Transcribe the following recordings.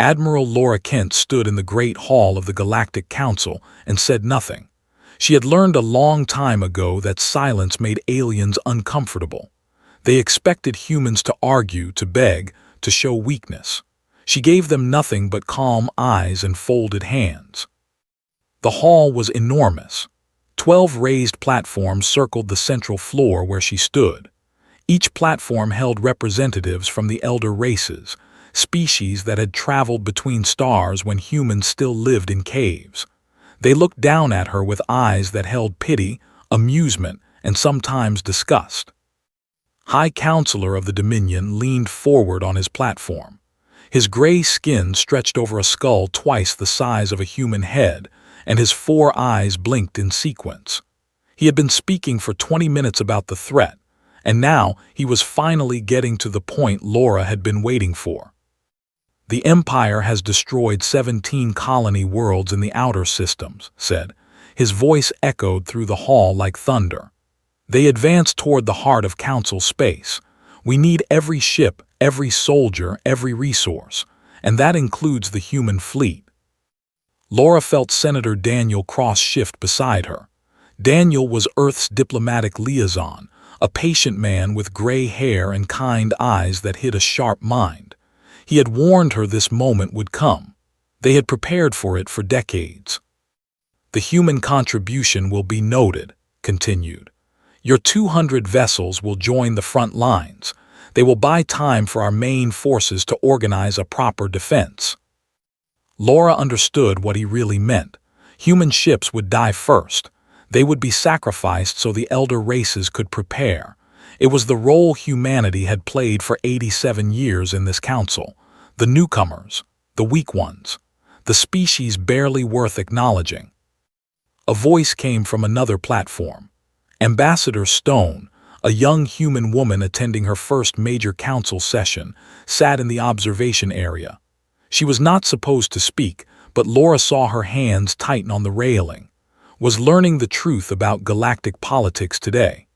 Admiral Laura Kent stood in the Great Hall of the Galactic Council and said nothing. She had learned a long time ago that silence made aliens uncomfortable. They expected humans to argue, to beg, to show weakness. She gave them nothing but calm eyes and folded hands. The hall was enormous. 12 raised platforms circled the central floor where she stood. Each platform held representatives from the elder races, species that had traveled between stars when humans still lived in caves. They looked down at her with eyes that held pity, amusement, and sometimes disgust. High Counselor of the Dominion leaned forward on his platform. His gray skin stretched over a skull twice the size of a human head, and his 4 eyes blinked in sequence. He had been speaking for 20 minutes about the threat, and now he was finally getting to the point Laura had been waiting for. The Empire has destroyed 17 colony worlds in the outer systems, said. His voice echoed through the hall like thunder. They advanced toward the heart of Council space. We need every ship, every soldier, every resource, and that includes the human fleet. Laura felt Senator Daniel cross-shift beside her. Daniel was Earth's diplomatic liaison, a patient man with gray hair and kind eyes that hid a sharp mind. He had warned her this moment would come. They had prepared for it for decades. The human contribution will be noted, continued. Your 200 vessels will join the front lines. They will buy time for our main forces to organize a proper defense. Laura understood what he really meant. Human ships would die first. They would be sacrificed so the elder races could prepare. It was the role humanity had played for 87 years in this council. The newcomers, the weak ones, the species barely worth acknowledging. A voice came from another platform. Ambassador Stone, a young human woman attending her first major council session, sat in the observation area. She was not supposed to speak, but Laura saw her hands tighten on the railing. Was learning the truth about galactic politics today.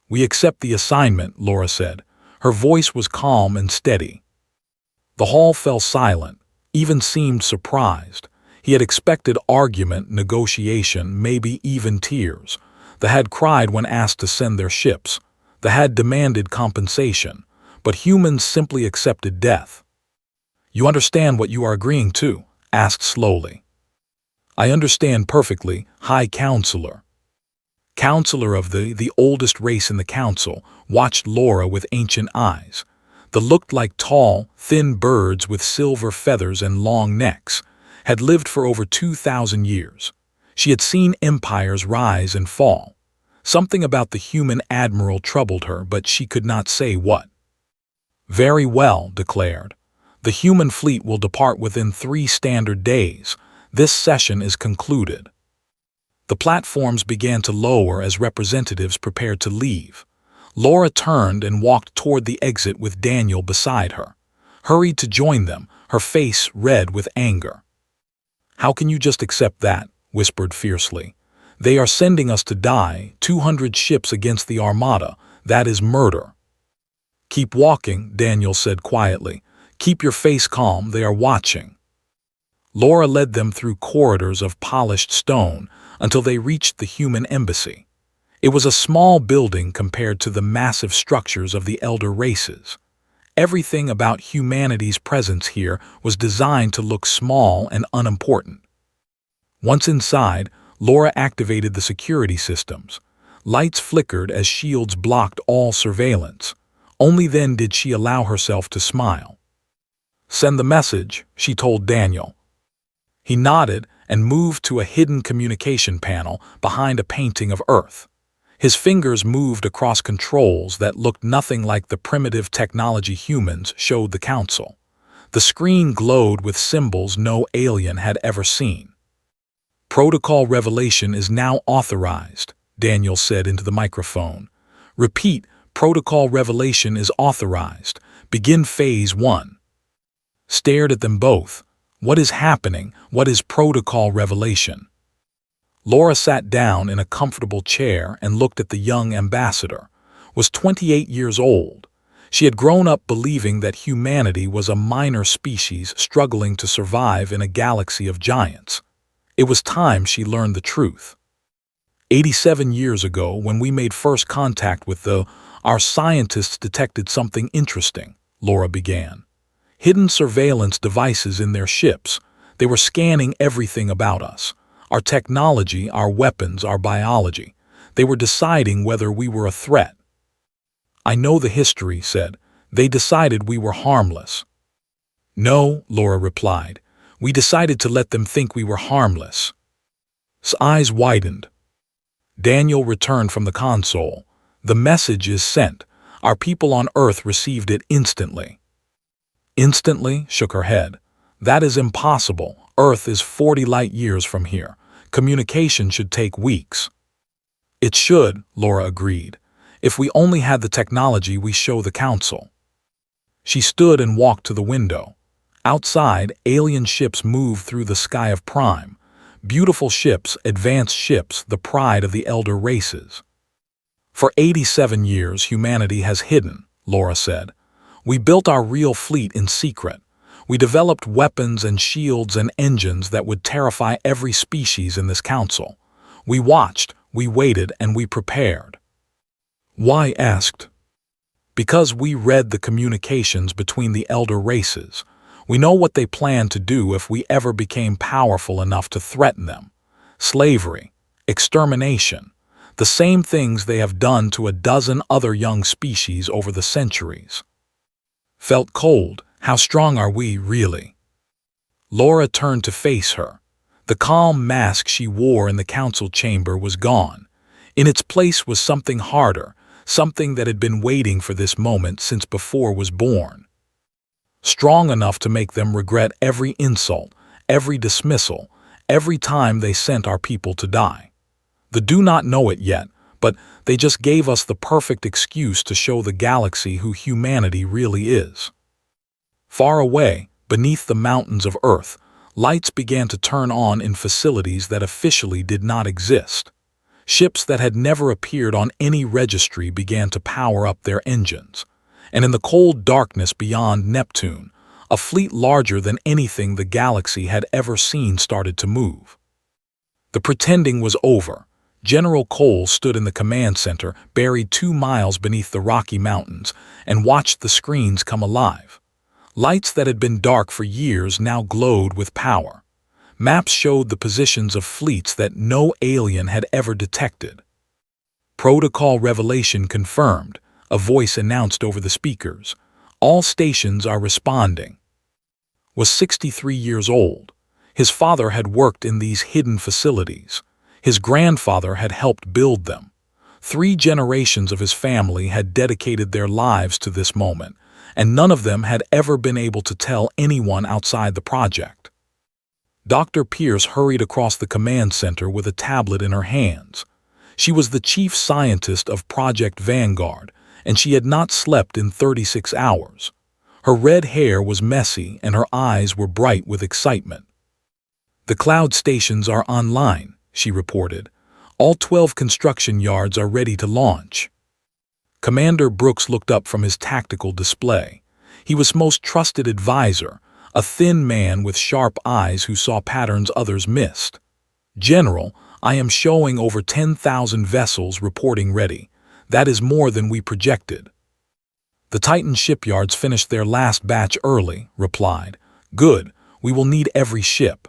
We accept the assignment, Laura said. Her voice was calm and steady. The hall fell silent, even seemed surprised. He had expected argument, negotiation, maybe even tears. The had cried when asked to send their ships. The had demanded compensation, but humans simply accepted death. You understand what you are agreeing to? Asked slowly. I understand perfectly, High Counselor. Counselor of the oldest race in the council, watched Laura with ancient eyes. They looked like tall, thin birds with silver feathers and long necks, had lived for over 2,000 years. She had seen empires rise and fall. Something about the human admiral troubled her, but she could not say what. Very well, declared. The human fleet will depart within 3 standard days. This session is concluded. The platforms began to lower as representatives prepared to leave. Laura turned and walked toward the exit with Daniel beside her. Hurried to join them, her face red with anger. How can you just accept that? Whispered fiercely. They are sending us to die, 200 ships against the Armada. That is murder. Keep walking, Daniel said quietly. Keep your face calm, they are watching. Laura led them through corridors of polished stone until they reached the human embassy. It was a small building compared to the massive structures of the elder races. Everything about humanity's presence here was designed to look small and unimportant. Once inside, Laura activated the security systems. Lights flickered as shields blocked all surveillance. Only then did she allow herself to smile. Send the message, she told Daniel. He nodded and moved to a hidden communication panel behind a painting of Earth. His fingers moved across controls that looked nothing like the primitive technology humans showed the council. The screen glowed with symbols no alien had ever seen. Protocol revelation is now authorized, Daniel said into the microphone. Repeat, protocol revelation is authorized. Begin phase 1. Stared at them both. What is happening? What is protocol revelation? Laura sat down in a comfortable chair and looked at the young ambassador. Was 28 years old. She had grown up believing that humanity was a minor species struggling to survive in a galaxy of giants. It was time she learned the truth. 87 years ago, when we made first contact with our scientists detected something interesting, Laura began. Hidden surveillance devices in their ships. They were scanning everything about us. Our technology, our weapons, our biology. They were deciding whether we were a threat. I know the history, said. They decided we were harmless. No, Laura replied. We decided to let them think we were harmless. His eyes widened. Daniel returned from the console. The message is sent. Our people on Earth received it instantly. Instantly? Shook her head. That is impossible. Earth is 40 light years from here. Communication should take weeks. It should, Laura agreed. If we only had the technology we show the Council. She stood and walked to the window. Outside, alien ships moved through the sky of Prime. Beautiful ships, advanced ships, the pride of the elder races. For 87 years, humanity has hidden, Laura said. We built our real fleet in secret. We developed weapons and shields and engines that would terrify every species in this council. We watched, we waited, and we prepared. Why? Asked. Because we read the communications between the elder races. We know what they plan to do if we ever became powerful enough to threaten them. Slavery, extermination, the same things they have done to a dozen other young species over the centuries. Felt cold. How strong are we, really? Laura turned to face her. The calm mask she wore in the council chamber was gone. In its place was something harder, something that had been waiting for this moment since before was born. Strong enough to make them regret every insult, every dismissal, every time they sent our people to die. They do not know it yet, but they just gave us the perfect excuse to show the galaxy who humanity really is. Far away, beneath the mountains of Earth, lights began to turn on in facilities that officially did not exist. Ships that had never appeared on any registry began to power up their engines. And in the cold darkness beyond Neptune, a fleet larger than anything the galaxy had ever seen started to move. The pretending was over. General Cole stood in the command center, buried 2 miles beneath the Rocky Mountains, and watched the screens come alive. Lights that had been dark for years now glowed with power. Maps showed the positions of fleets that no alien had ever detected. Protocol revelation confirmed. A voice announced over the speakers. All stations are responding. Was 63 years old. His father had worked in these hidden facilities. His grandfather had helped build them. 3 generations of his family had dedicated their lives to this moment, and none of them had ever been able to tell anyone outside the project. Dr. Pierce hurried across the command center with a tablet in her hands. She was the chief scientist of Project Vanguard, and she had not slept in 36 hours. Her red hair was messy and her eyes were bright with excitement. The cloud stations are online, she reported. All 12 construction yards are ready to launch. Commander Brooks looked up from his tactical display. He was most trusted advisor, a thin man with sharp eyes who saw patterns others missed. General, I am showing over 10,000 vessels reporting ready. That is more than we projected. The Titan shipyards finished their last batch early, replied. Good, we will need every ship.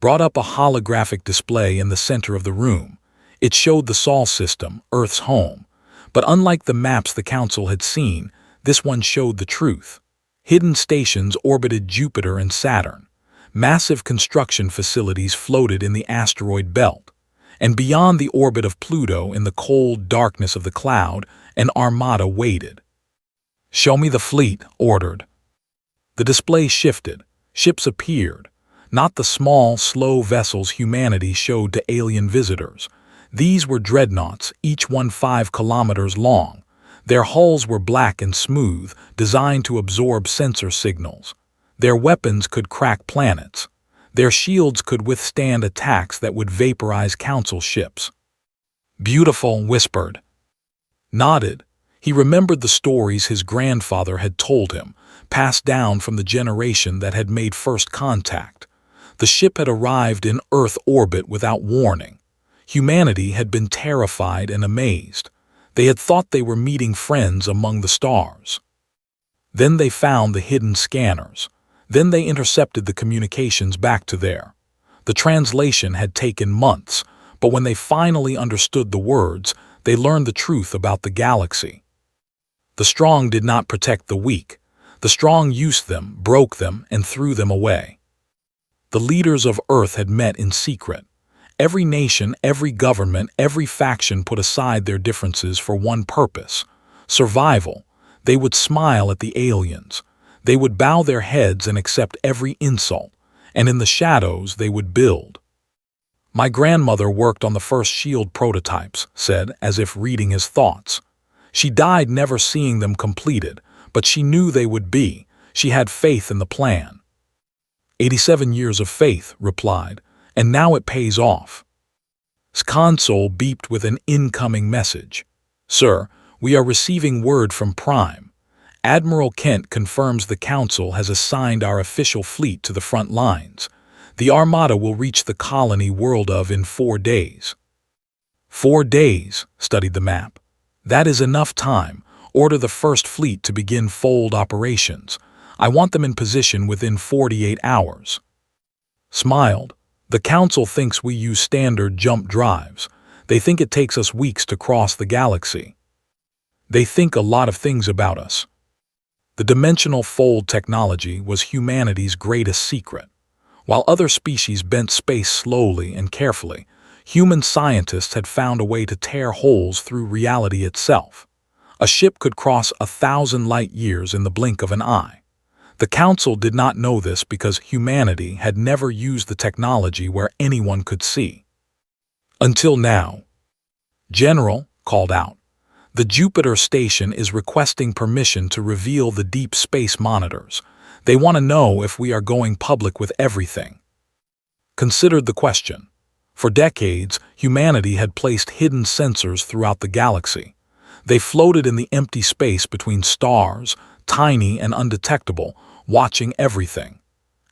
Brought up a holographic display in the center of the room. It showed the Sol system, Earth's home. But unlike the maps the Council had seen, this one showed the truth. Hidden stations orbited Jupiter and Saturn. Massive construction facilities floated in the asteroid belt. And beyond the orbit of Pluto, in the cold darkness of the cloud, an armada waited. Show me the fleet, ordered. The display shifted. Ships appeared. Not the small, slow vessels humanity showed to alien visitors. These were dreadnoughts, each one 5 kilometers long. Their hulls were black and smooth, designed to absorb sensor signals. Their weapons could crack planets. Their shields could withstand attacks that would vaporize Council ships. Beautiful, whispered. Nodded. He remembered the stories his grandfather had told him, passed down from the generation that had made first contact. The ship had arrived in Earth orbit without warning. Humanity had been terrified and amazed. They had thought they were meeting friends among the stars. Then they found the hidden scanners. Then they intercepted the communications back to there. The translation had taken months, but when they finally understood the words, they learned the truth about the galaxy. The strong did not protect the weak. The strong used them, broke them, and threw them away. The leaders of Earth had met in secret. Every nation, every government, every faction put aside their differences for one purpose: survival. They would smile at the aliens. They would bow their heads and accept every insult. And in the shadows they would build. My grandmother worked on the first shield prototypes, said, as if reading his thoughts. She died never seeing them completed, but she knew they would be. She had faith in the plan. 87 years of faith, replied, and now it pays off. His console beeped with an incoming message. Sir, we are receiving word from Prime. Admiral Kent confirms the Council has assigned our official fleet to the front lines. The Armada will reach the colony world in 4 days. 4 days, studied the map. That is enough time. Order the first fleet to begin fold operations. I want them in position within 48 hours. Smiled. The Council thinks we use standard jump drives. They think it takes us weeks to cross the galaxy. They think a lot of things about us. The dimensional fold technology was humanity's greatest secret. While other species bent space slowly and carefully, human scientists had found a way to tear holes through reality itself. A ship could cross 1,000 light years in the blink of an eye. The Council did not know this because humanity had never used the technology where anyone could see. Until now. General, called out. The Jupiter station is requesting permission to reveal the deep space monitors. They want to know if we are going public with everything. Considered the question. For decades, humanity had placed hidden sensors throughout the galaxy. They floated in the empty space between stars, tiny and undetectable, watching everything.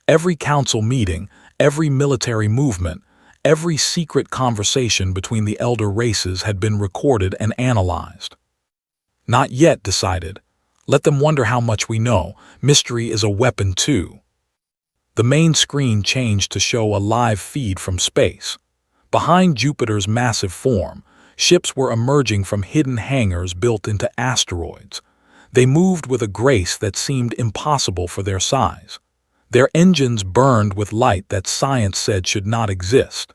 Every council meeting, every military movement, every secret conversation between the elder races had been recorded and analyzed. Not yet decided. Let them wonder how much we know. Mystery is a weapon too. The main screen changed to show a live feed from space. Behind Jupiter's massive form, ships were emerging from hidden hangars built into asteroids. They moved with a grace that seemed impossible for their size. Their engines burned with light that science said should not exist.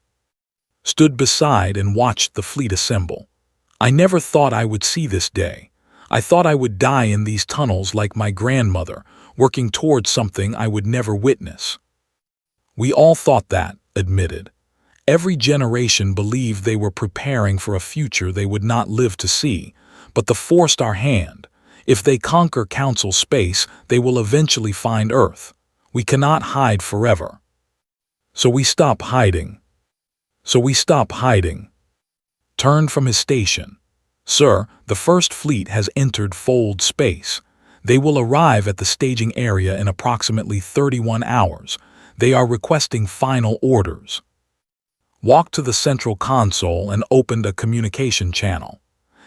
Stood beside and watched the fleet assemble. I never thought I would see this day. I thought I would die in these tunnels like my grandmother, working towards something I would never witness. We all thought that, admitted. Every generation believed they were preparing for a future they would not live to see, but the forced our hand. If they conquer Council space, they will eventually find Earth. We cannot hide forever. So we stop hiding. Turned from his station. Sir, the first fleet has entered fold space. They will arrive at the staging area in approximately 31 hours. They are requesting final orders. Walked to the central console and opened a communication channel.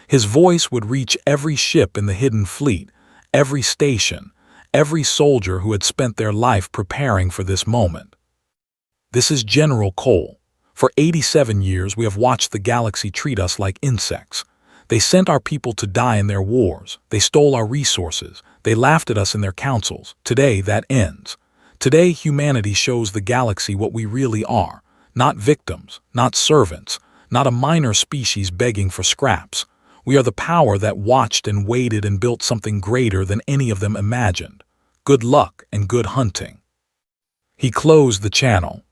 His voice would reach every ship in the hidden fleet, every station, every soldier who had spent their life preparing for this moment. This is General Cole. For 87 years we have watched the galaxy treat us like insects. They sent our people to die in their wars. They stole our resources. They laughed at us in their councils. Today that ends. Today humanity shows the galaxy what we really are. Not victims, not servants, not a minor species begging for scraps. We are the power that watched and waited and built something greater than any of them imagined. Good luck and good hunting. He closed the channel.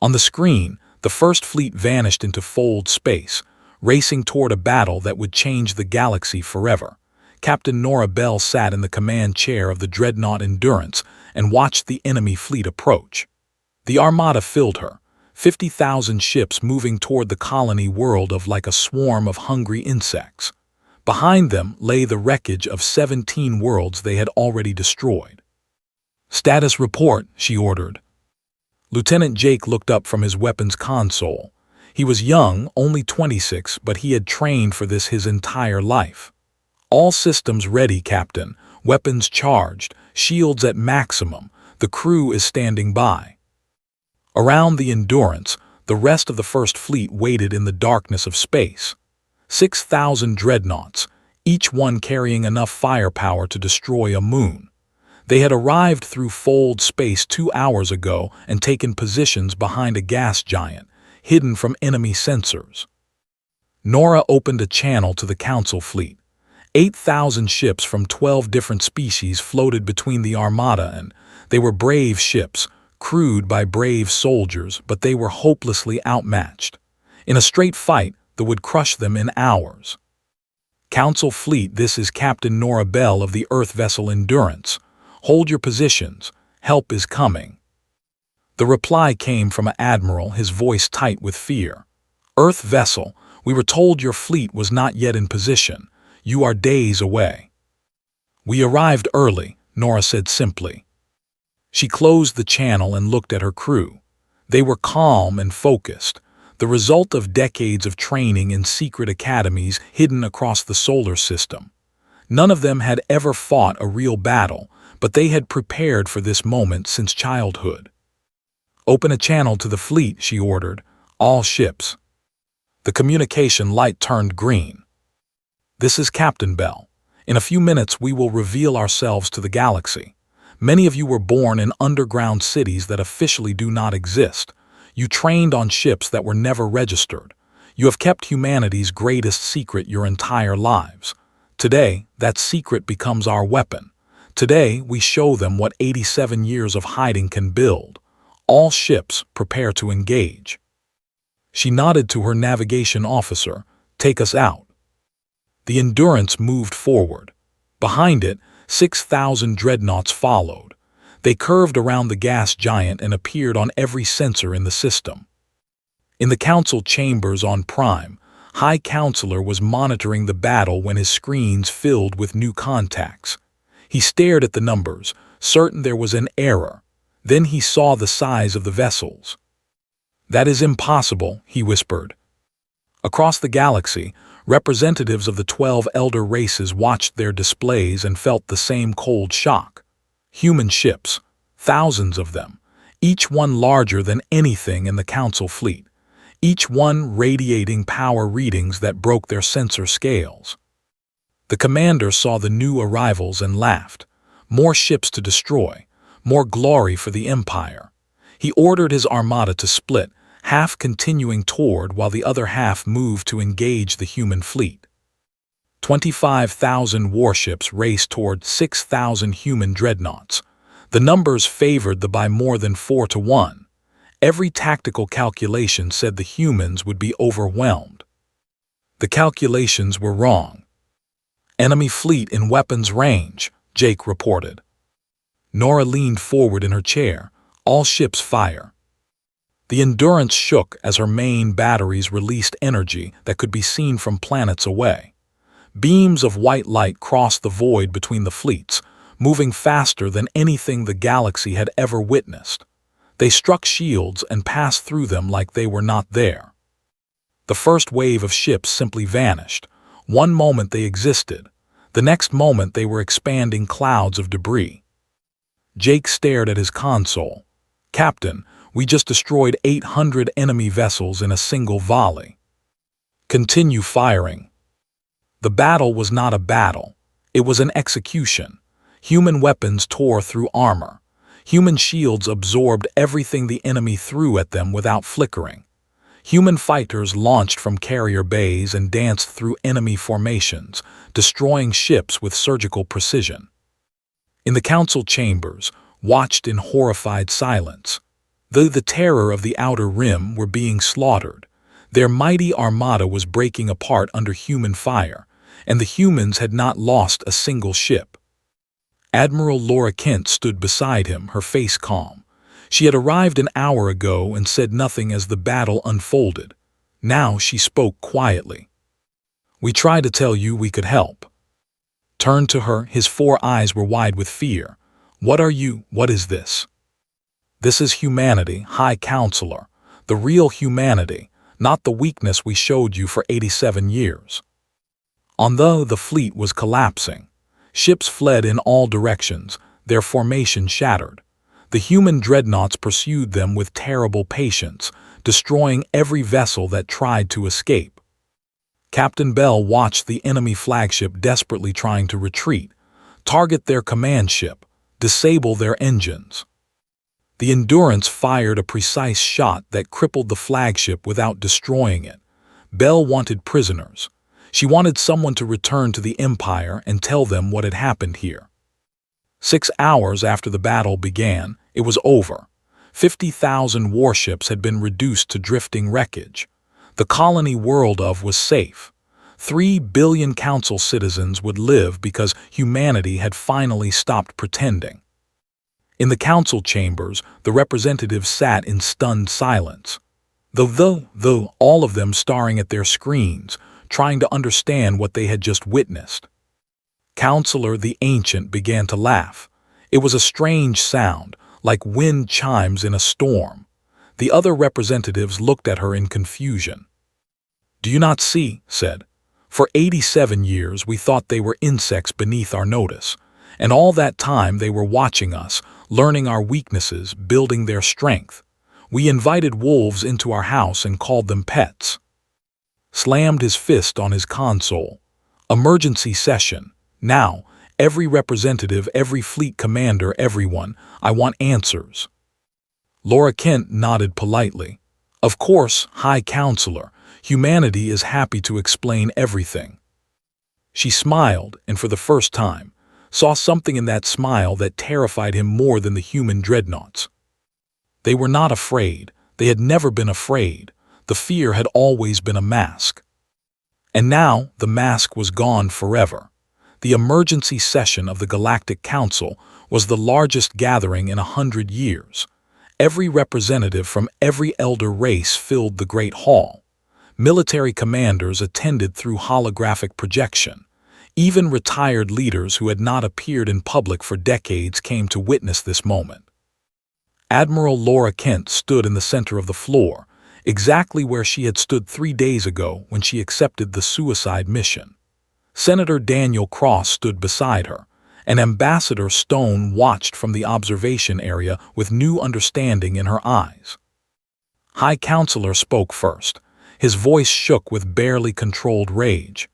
On the screen, the first fleet vanished into fold space, racing toward a battle that would change the galaxy forever. Captain Nora Bell sat in the command chair of the dreadnought Endurance and watched the enemy fleet approach. The Armada filled her, 50,000 ships moving toward the colony world like a swarm of hungry insects. Behind them lay the wreckage of 17 worlds they had already destroyed. "Status report," she ordered. Lieutenant Jake looked up from his weapons console. He was young, only 26, but he had trained for this his entire life. "All systems ready, Captain. Weapons charged, shields at maximum. The crew is standing by." Around the Endurance, the rest of the First Fleet waited in the darkness of space. 6,000 dreadnoughts, each one carrying enough firepower to destroy a moon. They had arrived through fold space 2 hours ago and taken positions behind a gas giant, hidden from enemy sensors. Nora opened a channel to the Council fleet. 8,000 ships from 12 different species floated between the Armada, and they were brave ships, crewed by brave soldiers, but they were hopelessly outmatched. In a straight fight, that would crush them in hours. "Council fleet, this is Captain Nora Bell of the Earth vessel Endurance. Hold your positions. Help is coming." The reply came from an admiral, his voice tight with fear. "Earth vessel, we were told your fleet was not yet in position. You are days away." "We arrived early," Nora said simply. She closed the channel and looked at her crew. They were calm and focused, the result of decades of training in secret academies hidden across the solar system. None of them had ever fought a real battle, but they had prepared for this moment since childhood. "Open a channel to the fleet," she ordered. "All ships." The communication light turned green. "This is Captain Bell. In a few minutes we will reveal ourselves to the galaxy. Many of you were born in underground cities that officially do not exist. You trained on ships that were never registered. You have kept humanity's greatest secret your entire lives. Today, that secret becomes our weapon. Today, we show them what 87 years of hiding can build. All ships prepare to engage." She nodded to her navigation officer. "Take us out." The Endurance moved forward. Behind it, 6,000 dreadnoughts followed. They curved around the gas giant and appeared on every sensor in the system. In the council chambers on Prime, High Counselor was monitoring the battle when his screens filled with new contacts. He stared at the numbers, certain there was an error. Then he saw the size of the vessels. "That is impossible," he whispered. Across the galaxy, representatives of the 12 elder races watched their displays and felt the same cold shock. Human ships, thousands of them, each one larger than anything in the Council fleet, each one radiating power readings that broke their sensor scales. The commander saw the new arrivals and laughed. More ships to destroy, more glory for the Empire. He ordered his armada to split, half continuing toward while the other half moved to engage the human fleet. 25,000 warships raced toward 6,000 human dreadnoughts. The numbers favored the by more than 4 to 1. Every tactical calculation said the humans would be overwhelmed. The calculations were wrong. "Enemy fleet in weapons range," Jake reported. Nora leaned forward in her chair. "All ships fire." The Endurance shook as her main batteries released energy that could be seen from planets away. Beams of white light crossed the void between the fleets, moving faster than anything the galaxy had ever witnessed. They struck shields and passed through them like they were not there. The first wave of ships simply vanished. One moment they existed. The next moment they were expanding clouds of debris. Jake stared at his console. "Captain, we just destroyed 800 enemy vessels in a single volley." "Continue firing." The battle was not a battle. It was an execution. Human weapons tore through armor. Human shields absorbed everything the enemy threw at them without flickering. Human fighters launched from carrier bays and danced through enemy formations, destroying ships with surgical precision. In the council chambers, watched in horrified silence. Though the terror of the Outer Rim were being slaughtered, their mighty armada was breaking apart under human fire, and the humans had not lost a single ship. Admiral Laura Kent stood beside him, her face calm. She had arrived an hour ago and said nothing as the battle unfolded. Now she spoke quietly. We tried to tell you we could help." Turned to her, his 4 eyes were wide with fear. "What are you? What is this?" "This is humanity, High Counselor. The real humanity, not the weakness we showed you for 87 years. Although the fleet was collapsing, ships fled in all directions, their formation shattered. The human dreadnoughts pursued them with terrible patience, destroying every vessel that tried to escape. Captain Bell watched the enemy flagship desperately trying to retreat, target their command ship, disable their engines. The Endurance fired a precise shot that crippled the flagship without destroying it. Bell wanted prisoners. She wanted someone to return to the Empire and tell them what had happened here. 6 hours after the battle began, it was over. 50,000 warships had been reduced to drifting wreckage. The colony world of was safe. 3 billion council citizens would live because humanity had finally stopped pretending. In the council chambers, the representatives sat in stunned silence. Though all of them staring at their screens, trying to understand what they had just witnessed. Counselor the Ancient began to laugh. It was a strange sound, like wind chimes in a storm. The other representatives looked at her in confusion. "Do you not see?" said. "For 87 years we thought they were insects beneath our notice, and all that time they were watching us, learning our weaknesses, building their strength. We invited wolves into our house and called them pets." Slammed his fist on his console. "Emergency session. Now, every representative, every fleet commander, everyone, I want answers." Laura Kent nodded politely. "Of course, High Counselor, humanity is happy to explain everything." She smiled, and for the first time, saw something in that smile that terrified him more than the human dreadnoughts. They were not afraid. They had never been afraid. The fear had always been a mask. And now the mask was gone forever. The emergency session of the Galactic Council was the largest gathering in 100 years. Every representative from every elder race filled the Great Hall. Military commanders attended through holographic projection. Even retired leaders who had not appeared in public for decades came to witness this moment. Admiral Laura Kent stood in the center of the floor, exactly where she had stood 3 days ago when she accepted the suicide mission. Senator Daniel Cross stood beside her, and Ambassador Stone watched from the observation area with new understanding in her eyes. High Counselor spoke first. His voice shook with barely controlled rage.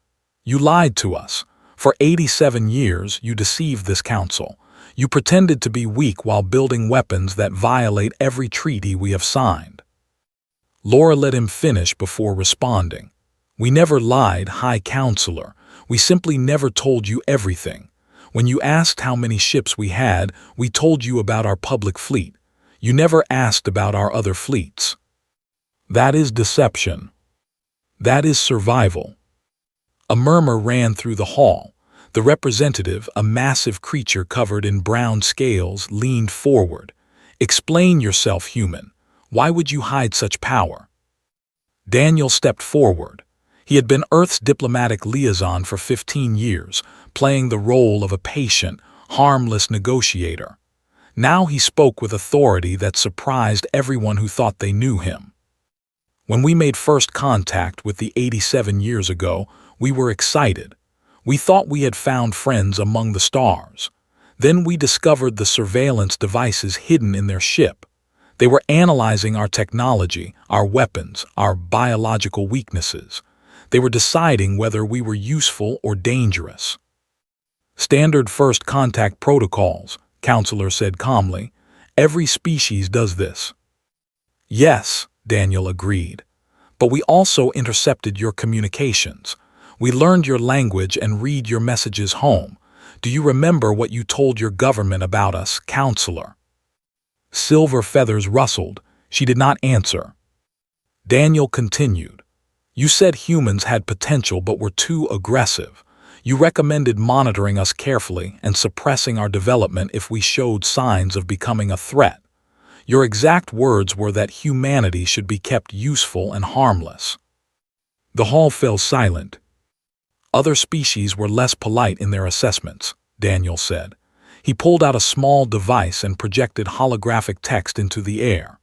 "You lied to us. For 87 years, you deceived this council. You pretended to be weak while building weapons that violate every treaty we have signed." Laura let him finish before responding. "We never lied, High Counselor. We simply never told you everything. When you asked how many ships we had, we told you about our public fleet. You never asked about our other fleets. That is deception. That is survival." A murmur ran through the hall. The representative, a massive creature covered in brown scales, leaned forward. "Explain yourself, human. Why would you hide such power?" Daniel stepped forward. He had been Earth's diplomatic liaison for 15 years, playing the role of a patient, harmless negotiator. Now he spoke with authority that surprised everyone who thought they knew him. "When we made first contact with the 87 years ago, we were excited. We thought we had found friends among the stars. Then we discovered the surveillance devices hidden in their ship. They were analyzing our technology, our weapons, our biological weaknesses. They were deciding whether we were useful or dangerous." "Standard first contact protocols," Counselor said calmly. "Every species does this." "Yes," Daniel agreed. "But we also intercepted your communications. We learned your language and read your messages home. Do you remember what you told your government about us, Counselor?" Silver feathers rustled. She did not answer. Daniel continued. "You said humans had potential but were too aggressive. You recommended monitoring us carefully and suppressing our development if we showed signs of becoming a threat. Your exact words were that humanity should be kept useful and harmless." The hall fell silent. Other species were less polite in their assessments, Daniel said. He pulled out a small device and projected holographic text into the air.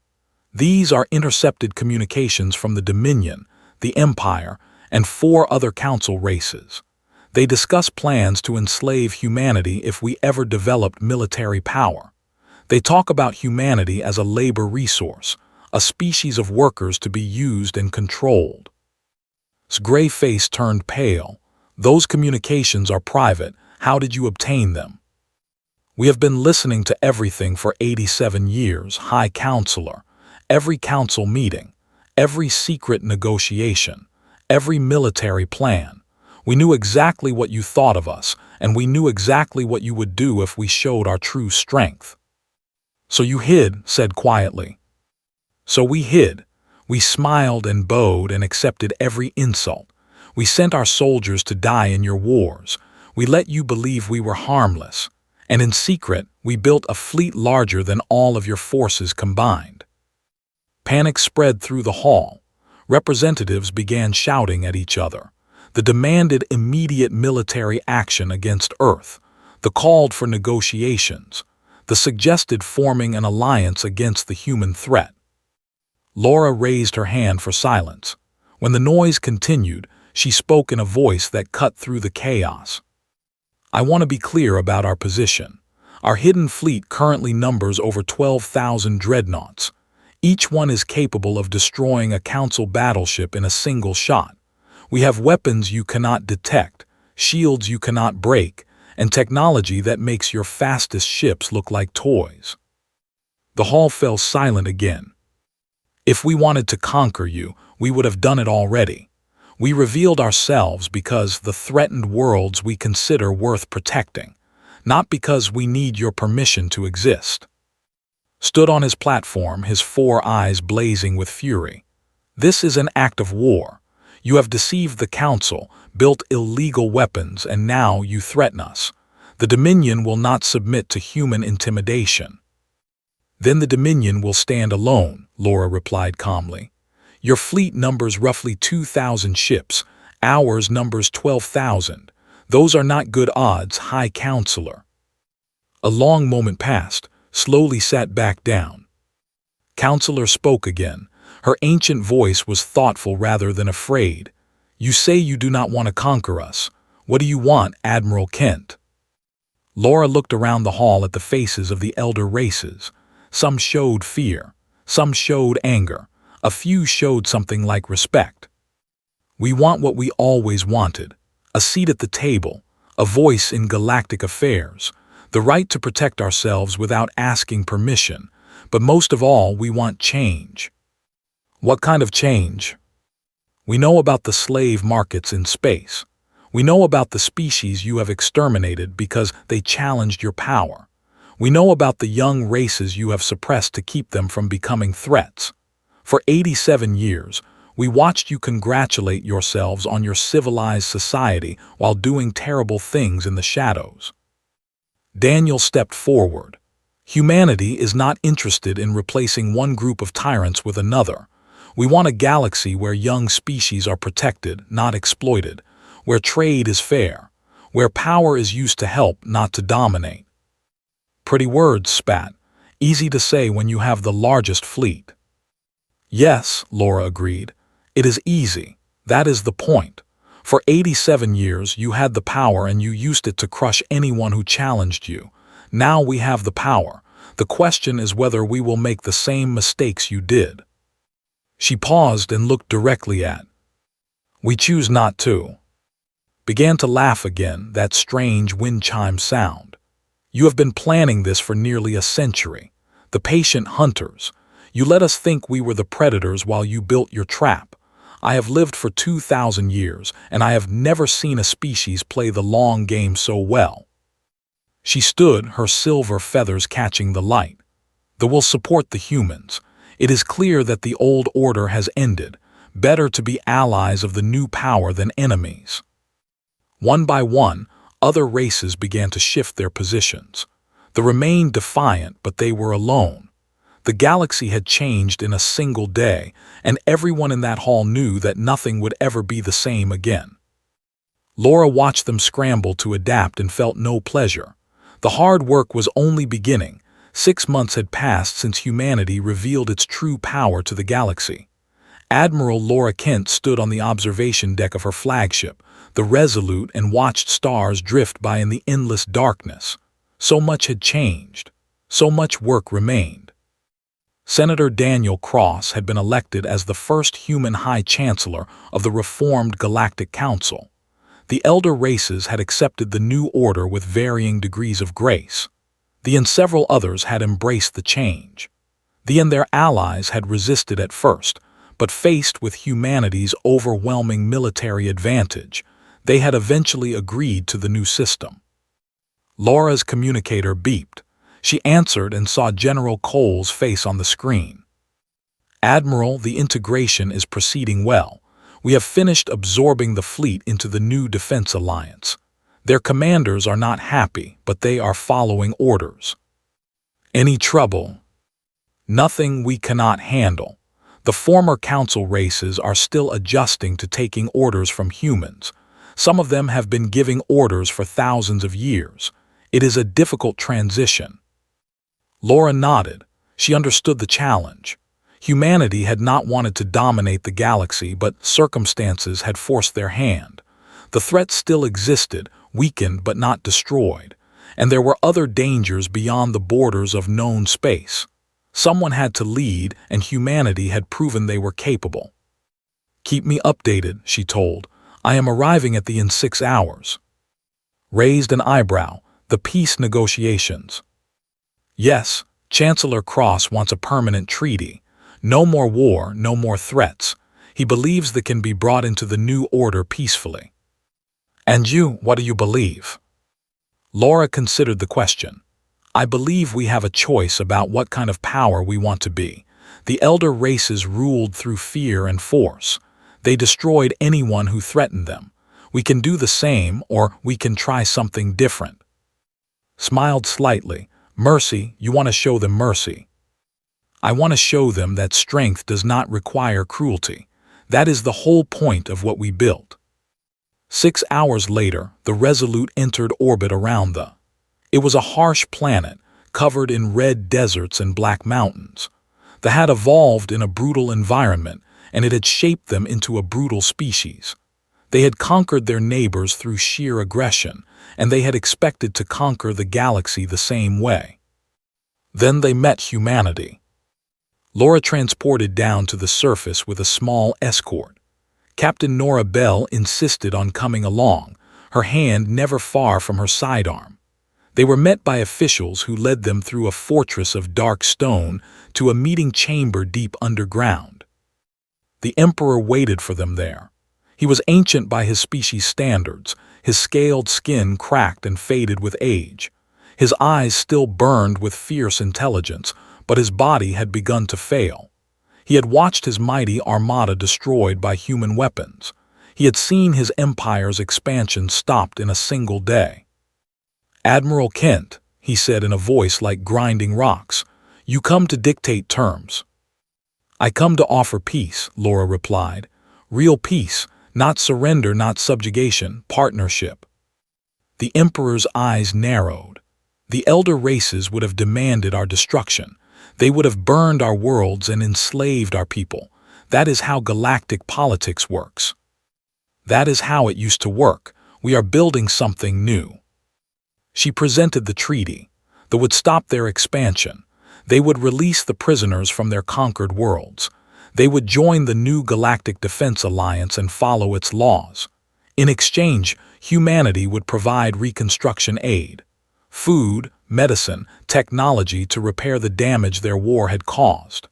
These are intercepted communications from the Dominion, the Empire, and 4 other council races. They discuss plans to enslave humanity if we ever developed military power. They talk about humanity as a labor resource, a species of workers to be used and controlled. His gray face turned pale. Those communications are private. How did you obtain them? We have been listening to everything for 87 years, High Counselor. Every council meeting, every secret negotiation, every military plan. We knew exactly what you thought of us, and we knew exactly what you would do if we showed our true strength. So you hid, said quietly. So we hid. We smiled and bowed and accepted every insult. We sent our soldiers to die in your wars. We let you believe we were harmless. And in secret, we built a fleet larger than all of your forces combined. Panic spread through the hall. Representatives began shouting at each other. The demanded immediate military action against Earth. The called for negotiations. The suggested forming an alliance against the human threat. Laura raised her hand for silence. When the noise continued, she spoke in a voice that cut through the chaos. I want to be clear about our position. Our hidden fleet currently numbers over 12,000 dreadnoughts. Each one is capable of destroying a council battleship in a single shot. We have weapons you cannot detect, shields you cannot break, and technology that makes your fastest ships look like toys. The hall fell silent again. If we wanted to conquer you, we would have done it already. We revealed ourselves because the threatened worlds we consider worth protecting, not because we need your permission to exist. Stood on his platform, his 4 eyes blazing with fury. This is an act of war. You have deceived the Council, built illegal weapons, and now you threaten us. The Dominion will not submit to human intimidation. Then the Dominion will stand alone, Laura replied calmly. Your fleet numbers roughly 2,000 ships. Ours numbers 12,000. Those are not good odds, High Counselor. A long moment passed, slowly sat back down. Counselor spoke again. Her ancient voice was thoughtful rather than afraid. You say you do not want to conquer us. What do you want, Admiral Kent? Laura looked around the hall at the faces of the elder races. Some showed fear. Some showed anger. A few showed something like respect. We want what we always wanted. A seat at the table. A voice in galactic affairs. The right to protect ourselves without asking permission. But most of all, we want change. What kind of change? We know about the slave markets in space. We know about the species you have exterminated because they challenged your power. We know about the young races you have suppressed to keep them from becoming threats. For 87 years, we watched you congratulate yourselves on your civilized society while doing terrible things in the shadows. Daniel stepped forward. Humanity is not interested in replacing one group of tyrants with another. We want a galaxy where young species are protected, not exploited, where trade is fair, where power is used to help, not to dominate. Pretty words, spat. Easy to say when you have the largest fleet. Yes, Laura agreed. It is easy. That is the point. For 87 years, you had the power and you used it to crush anyone who challenged you. Now we have the power. The question is whether we will make the same mistakes you did. She paused and looked directly at. We choose not to. Began to laugh again, that strange wind chime sound. You have been planning this for nearly a century. The patient hunters. You let us think we were the predators while you built your trap. I have lived for 2,000 years, and I have never seen a species play the long game so well. She stood, her silver feathers catching the light. The will support the humans. It is clear that the old order has ended. Better to be allies of the new power than enemies. One by one, other races began to shift their positions. They remained defiant, but they were alone. The galaxy had changed in a single day, and everyone in that hall knew that nothing would ever be the same again. Laura watched them scramble to adapt and felt no pleasure. The hard work was only beginning. 6 months had passed since humanity revealed its true power to the galaxy. Admiral Laura Kent stood on the observation deck of her flagship, the Resolute, and watched stars drift by in the endless darkness. So much had changed. So much work remained. Senator Daniel Cross had been elected as the first human High Chancellor of the reformed Galactic Council. The elder races had accepted the new order with varying degrees of grace. They and several others had embraced the change. They and their allies had resisted at first, but faced with humanity's overwhelming military advantage, they had eventually agreed to the new system. Laura's communicator beeped. She answered and saw General Cole's face on the screen. "Admiral, the integration is proceeding well. We have finished absorbing the fleet into the new defense alliance. Their commanders are not happy, but they are following orders." "Any trouble?" "Nothing we cannot handle. The former council races are still adjusting to taking orders from humans. Some of them have been giving orders for thousands of years. It is a difficult transition." Laura nodded. She understood the challenge. Humanity had not wanted to dominate the galaxy, but circumstances had forced their hand. The threat still existed, weakened but not destroyed, and there were other dangers beyond the borders of known space. Someone had to lead, and humanity had proven they were capable. "Keep me updated," she told. "I am arriving at the in 6 hours." Raised an eyebrow. "The peace negotiations." "Yes, Chancellor Cross wants a permanent treaty. No more war, no more threats. He believes they can be brought into the new order peacefully." "And you, what do you believe?" Laura considered the question. "I believe we have a choice about what kind of power we want to be. The elder races ruled through fear and force. They destroyed anyone who threatened them. We can do the same, or we can try something different." Smiled slightly. "Mercy, you want to show them mercy." "I want to show them that strength does not require cruelty. That is the whole point of what we built." 6 hours later, the Resolute entered orbit around the. It was a harsh planet, covered in red deserts and black mountains. They had evolved in a brutal environment, and it had shaped them into a brutal species. They had conquered their neighbors through sheer aggression, and they had expected to conquer the galaxy the same way. Then they met humanity. Laura transported down to the surface with a small escort. Captain Nora Bell insisted on coming along, her hand never far from her sidearm. They were met by officials who led them through a fortress of dark stone to a meeting chamber deep underground. The Emperor waited for them there. He was ancient by his species' standards, his scaled skin cracked and faded with age. His eyes still burned with fierce intelligence, but his body had begun to fail. He had watched his mighty armada destroyed by human weapons. He had seen his empire's expansion stopped in a single day. "Admiral Kent," he said in a voice like grinding rocks, "you come to dictate terms." "I come to offer peace," Laura replied. "Real peace, not surrender, not subjugation, partnership." The Emperor's eyes narrowed. "The elder races would have demanded our destruction. They would have burned our worlds and enslaved our people. That is how galactic politics works. That is how it used to work. We are building something new." She presented the treaty. That would stop their expansion. They would release the prisoners from their conquered worlds. They would join the new Galactic Defense Alliance and follow its laws. In exchange, humanity would provide reconstruction aid, food, medicine, technology to repair the damage their war had caused.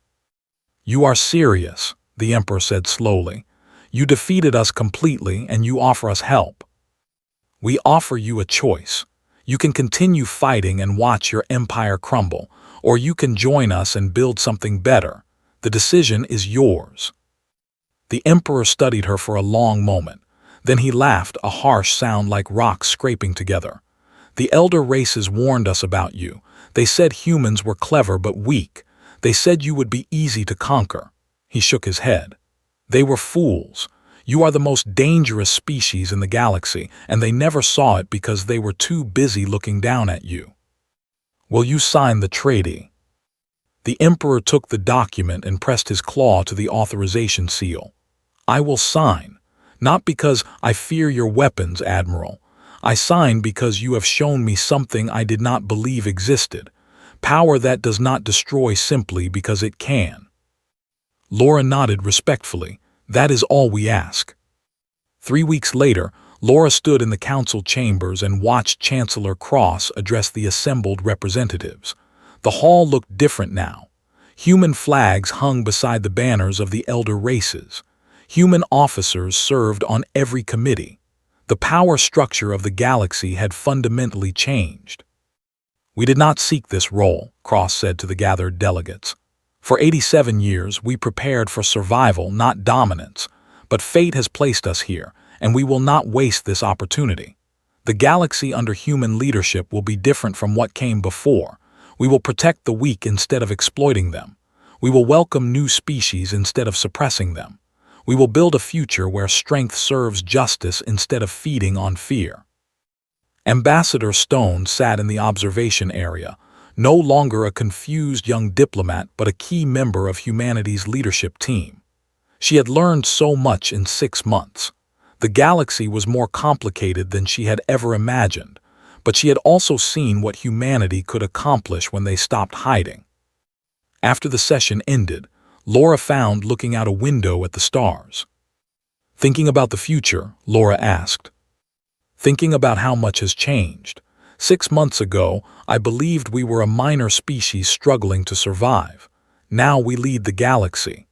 "You are serious," the Emperor said slowly. "You defeated us completely and you offer us help. We offer you a choice. You can continue fighting and watch your empire crumble, or you can join us and build something better. The decision is yours." The Emperor studied her for a long moment. Then he laughed, a harsh sound like rocks scraping together. "The elder races warned us about you. They said humans were clever but weak. They said you would be easy to conquer." He shook his head. "They were fools. You are the most dangerous species in the galaxy, and they never saw it because they were too busy looking down at you. Will you sign the treaty?" The Emperor took the document and pressed his claw to the authorization seal. "I will sign, not because I fear your weapons, Admiral. I sign because you have shown me something I did not believe existed, power that does not destroy simply because it can." Laura nodded respectfully. "That is all we ask." 3 weeks later, Laura stood in the council chambers and watched Chancellor Cross address the assembled representatives. The hall looked different now. Human flags hung beside the banners of the elder races. Human officers served on every committee. The power structure of the galaxy had fundamentally changed. "We did not seek this role," Cross said to the gathered delegates. "For 87 years, we prepared for survival, not dominance. But fate has placed us here, and we will not waste this opportunity. The galaxy under human leadership will be different from what came before. We will protect the weak instead of exploiting them. We will welcome new species instead of suppressing them. We will build a future where strength serves justice instead of feeding on fear." Ambassador Stone sat in the observation area, no longer a confused young diplomat but a key member of humanity's leadership team. She had learned so much in 6 months. The galaxy was more complicated than she had ever imagined, but she had also seen what humanity could accomplish when they stopped hiding. After the session ended, Laura found looking out a window at the stars. "Thinking about the future?" Laura asked. "Thinking about how much has changed. 6 months ago, I believed we were a minor species struggling to survive. Now we lead the galaxy."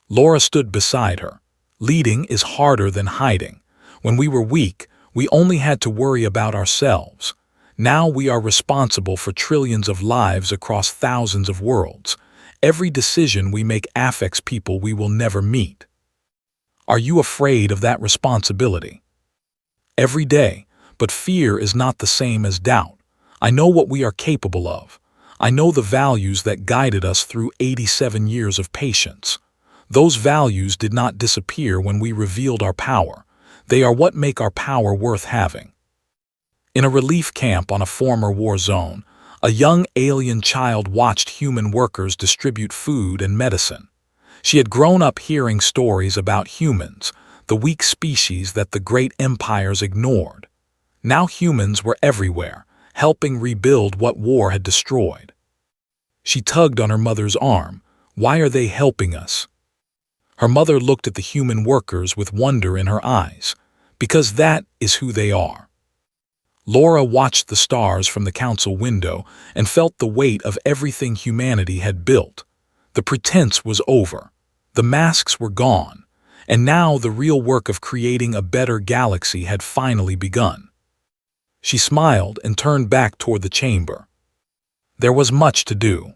Laura stood beside her. "Leading is harder than hiding. When we were weak, we only had to worry about ourselves. Now we are responsible for trillions of lives across thousands of worlds. Every decision we make affects people we will never meet." "Are you afraid of that responsibility?" "Every day, but fear is not the same as doubt. I know what we are capable of. I know the values that guided us through 87 years of patience. Those values did not disappear when we revealed our power. They are what make our power worth having." In a relief camp on a former war zone, a young alien child watched human workers distribute food and medicine. She had grown up hearing stories about humans, the weak species that the great empires ignored. Now humans were everywhere, helping rebuild what war had destroyed. She tugged on her mother's arm. "Why are they helping us?" Her mother looked at the human workers with wonder in her eyes. "Because that is who they are." Laura watched the stars from the council window and felt the weight of everything humanity had built. The pretense was over. The masks were gone. And now the real work of creating a better galaxy had finally begun. She smiled and turned back toward the chamber. There was much to do.